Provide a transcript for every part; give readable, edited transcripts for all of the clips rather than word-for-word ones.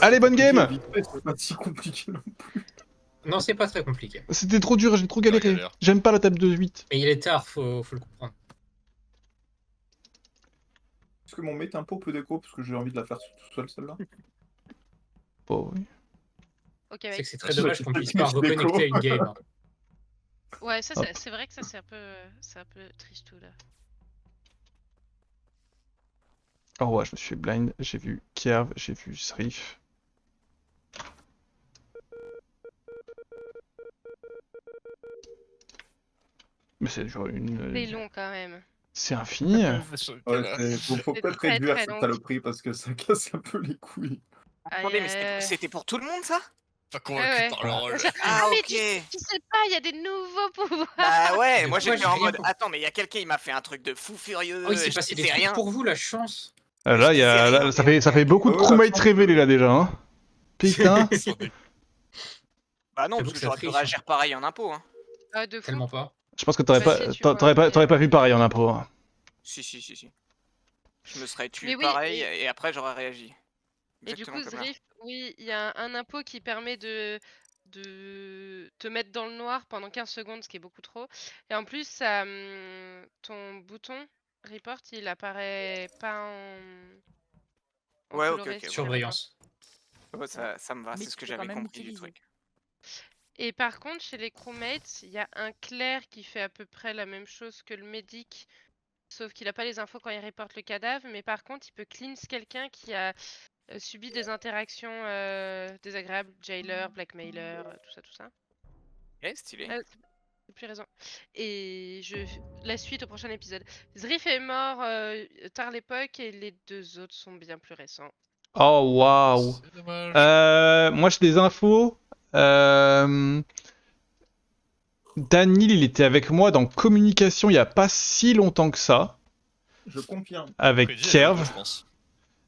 Allez, bonne game. C'est pas si compliqué non plus. Non, c'est pas très compliqué. C'était trop dur, j'ai trop galéré. galère. J'aime pas la table de 8. Mais il est tard, faut le comprendre. Est-ce que mon métimpo peut déco parce que j'ai envie de la faire tout seul celle-là? Oh, oui. Ok, C'est mec. que c'est très dommage qu'on puisse pas reconnecter à une game. Hein. Ouais, ça, Hop. c'est vrai que ça, c'est un peu tristou là. Oh ouais, je me suis fait blind, j'ai vu Kerv, j'ai vu Srif. Mais c'est genre C'est long quand même. C'est infini. Ouais, faut C'est peut-être très, réduire très cette long. saloperie parce que ça casse un peu les couilles. Attendez, mais c'était pour tout le monde ça? Pas convaincu Ouais, par leur rôle. Ah, mais ok. tu sais pas, il y a des nouveaux pouvoirs. Bah ouais, Mais moi pourquoi j'étais en j'ai rien mode, pour- attends, mais il y a quelqu'un, il m'a fait un truc de fou furieux, Oh, il s'est je passé des sais trucs rien. pour vous, la chance. Là, il y a, là, ça fait beaucoup de Ouais, crewmates ouais, révélés là déjà. Hein. Putain. Bah non, J'avoue parce que que ça j'aurais pu triche, réagir pareil en impôt. Hein. Ah, de fou. Tellement pas. Je pense que t'aurais Bah, pas, si, tu vois, t'aurais pas vu pareil en impro. Hein. Si. Je me serais tué Mais oui, pareil et après j'aurais réagi. Et du coup, Exactement comme là. Zrif, oui, il y a un impôt qui permet de te mettre dans le noir pendant 15 secondes, ce qui est beaucoup trop. Et en plus, ça, ton bouton report, il apparaît pas en Ouais, ok, coloré ok, sur ouais. le report. Surbrillance. Ouais, ça me va, Mais c'est ce que tu peux quand j'avais même compris du l'utiliser. truc. Et par contre, chez les crewmates, il y a un clair qui fait à peu près la même chose que le médic, sauf qu'il n'a pas les infos quand il reporte le cadavre, mais par contre, il peut cleanse quelqu'un qui a subi des interactions désagréables, jailer, blackmailer, tout ça. Ok, stylé. J'ai plus raison. Et la suite au prochain épisode. Zrif est mort tard l'époque et les deux autres sont bien plus récents. Oh waouh. C'est dommage. Moi j'ai des infos. Daniel, il était avec moi dans communication il y a pas si longtemps que ça, Je confirme. avec Freddy, elle est Kerv. là, je pense.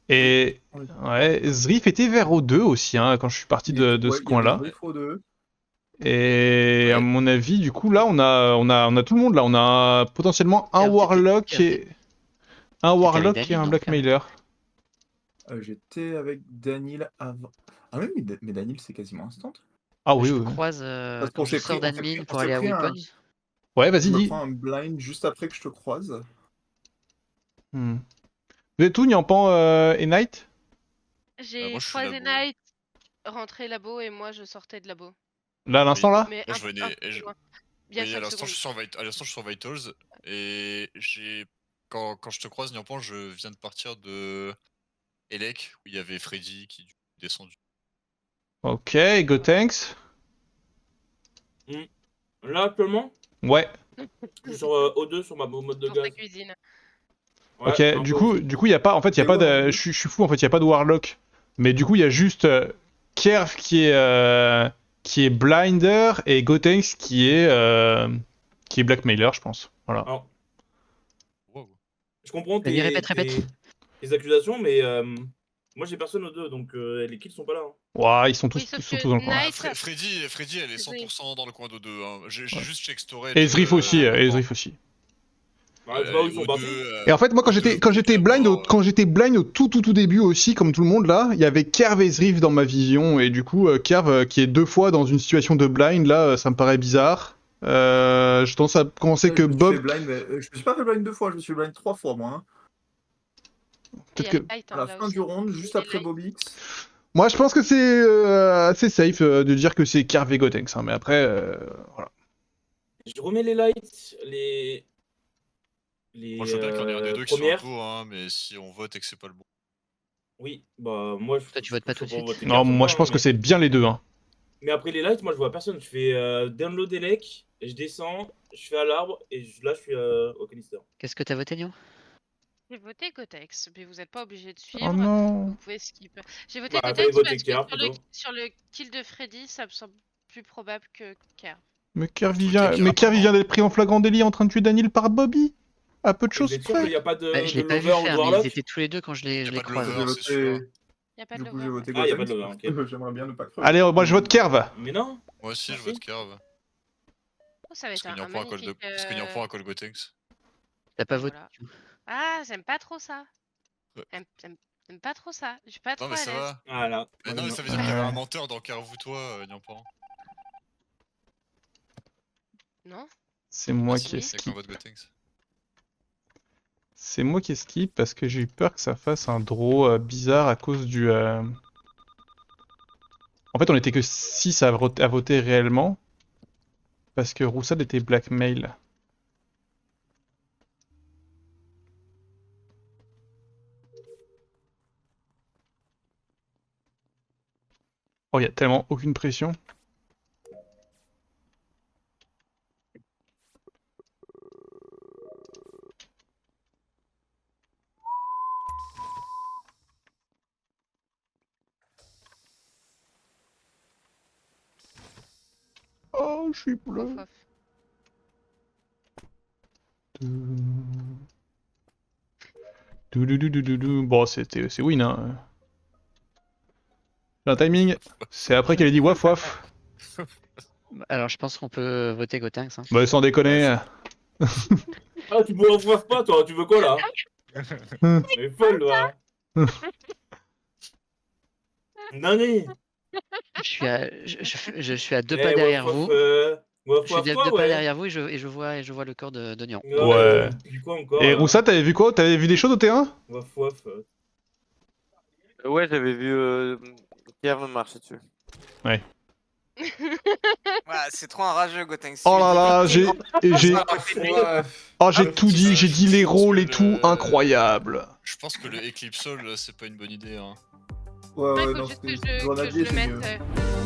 Et Oui. ouais, Zrif était vers O2 aussi hein, quand je suis parti de Ouais, ce il y coin-là. avait Zrif aux deux. Et Ouais. à mon avis, du coup, là, on a tout le monde là. On a potentiellement un Kerv, Warlock t'étais- et un Daniel, non, Blackmailer. J'étais avec Daniel avant. Ah oui, mais Daniel c'est quasiment instant. Ah oui, Je oui. le croise Parce quand qu'on je s'est sors pris- on s'est d'admin pris- pour on s'est aller à pris un- Weapons. Ouais, Je vas-y, me dis. prends un blind juste après que je te croise. Hmm. Vous êtes où, Nyampan et Knight? J'ai moi, je suis croisé labo. Knight, rentré labo et moi je sortais de labo. Là, à l'instant, là? Mais Là, un je venais. peu plus loin. Bien Oui, à 5 l'instant, secondes. je suis sur Vitals. Et quand je te croise, Nyampan, je viens de partir de Elec, où il y avait Freddy qui est descendu. Ok, go thanks. Là actuellement, Ouais. je suis sur O2 sur ma mode de Dans sa gaz. cuisine. Ouais, Ok, un du peu coup, aussi. il y a pas, en fait, il y a Et pas ouais, de, ouais. je suis fou, en fait, il y a pas de Warlock. Mais du coup, il y a juste Kerv qui est Blinder et Gotenks qui est Blackmailer, je pense. Voilà. Alors, Wow. je comprends Vas-y, répète. tes accusations, mais moi j'ai personne aux deux, donc les kills sont pas là. Hein. Ouah, ils sont tous, Oui, sauf ils sont que tous dans le coin. Knight- Freddy, elle est 100% dans le coin d'O2. Hein. J'ai juste check storage. Et Zrif aussi, et Zrif aussi. Ouais, je sais pas où ils sont partis. Et en fait, moi, quand j'étais blind, au tout début aussi, comme tout le monde là, il y avait Kerv et Zrif dans ma vision, et du coup, Kerv qui est 2 fois dans une situation de blind, là, ça me paraît bizarre. Je tendance à penser que Je me suis Bob. fait blind, mais, je me suis pas fait blind 2 fois, je me suis blind 3 fois moi. Hein. Il y a Peut-être que. Knight, hein, À la là fin aussi. du round, juste Et après Knight- Bobix. Moi, je pense que c'est assez safe de dire que c'est Kerv et Gotenks, hein, mais après, voilà. Je remets les lights, Moi, je veux bien qu'il y en ait un des deux qui soit premières. un pot, hein, mais si on vote et que c'est pas le bon. Oui, bah moi je. Toi, tu votes pas tout de suite. voter Non, Kerv, moi, ça je me pense va, que c'est bien les deux, hein. Mais après les lights, moi je vois personne. Je fais download elec, je descends, je fais à l'arbre et là je suis au canister. Qu'est-ce que t'as voté, Nyon? J'ai voté Gotex, mais vous n'êtes pas obligé de suivre. Oh non. Vous pouvez skip. J'ai voté Bah, Gotex fallait voter parce que Kerv, sur plutôt. sur le kill de Freddy, ça me semble plus probable que Kerv. Mais Kerv, Le il truc est vient, qu'il vient d'être pris en flagrant délit en train de tuer Daniel par Bobby. À peu de Vous choses êtes sûr qu'il près. n'y a pas de, Bah, je l'ai de pas vu lover ou de faire, mais ils warlock? étaient tous les deux quand je Y les a pas de croise. lover. J'ai c'est sûr. voté. Y a pas de Du coup, lover. j'ai voté Ah, y a pas Gotenks de lover, parce ok. que j'aimerais bien ne pas crever. Allez, moi, je vote Kerv. Mais non. Moi aussi, je Merci. vote Kerv. Oh, ça va Parce être que un Nyampan a magnifique. parce que Nyampan a call Gotenks. T'as pas Et voté. voilà. Ah, j'aime pas trop ça. Ouais. J'aime J'aime pas trop ça. Je suis pas trop Non, mais à ça l'aise. va. Voilà. Mais non, mais ça veut dire qu'il y avait un menteur dans Carve-toi, Nyampan. Non? C'est moi Ah, qui si, ai c'est skip. Combat Gotenks. C'est moi qui ai skip parce que j'ai eu peur que ça fasse un draw bizarre à cause du... En fait, on était que 6 à voter réellement. Parce que Roussad était blackmail. Oh, il y a tellement aucune pression. Oh, je suis bleu. Ouf, ouf. Bon, c'est win, hein. J'ai un timing. C'est après qu'elle ait dit waf waf. Alors, je pense qu'on peut voter Gotenks. Hein. Bah, sans déconner. Ah, tu me revois pas, toi. Tu veux quoi, là? Elle est folle, là. Nani. Je suis à 2 Eh, pas derrière waf, vous. waf, Je suis à waf, 2 pas ouais. derrière vous et je vois le corps de Nyan. Ouais. Puis quoi encore? Et là Roussad, t'avais vu quoi? T'avais vu des choses au terrain? Waf, waf. Ouais, j'avais vu Pierre me marcher dessus. Ouais, c'est trop un rageux, Gotenks. Oh là là, j'ai Ah, tout dit, j'ai dit les rôles et tout, incroyable. Je pense que le Eclipse Soul, c'est pas une bonne idée. Hein. Ouais, Ouais, ouais, faut non, juste parce que que Grenadier, je le c'est mette. mieux.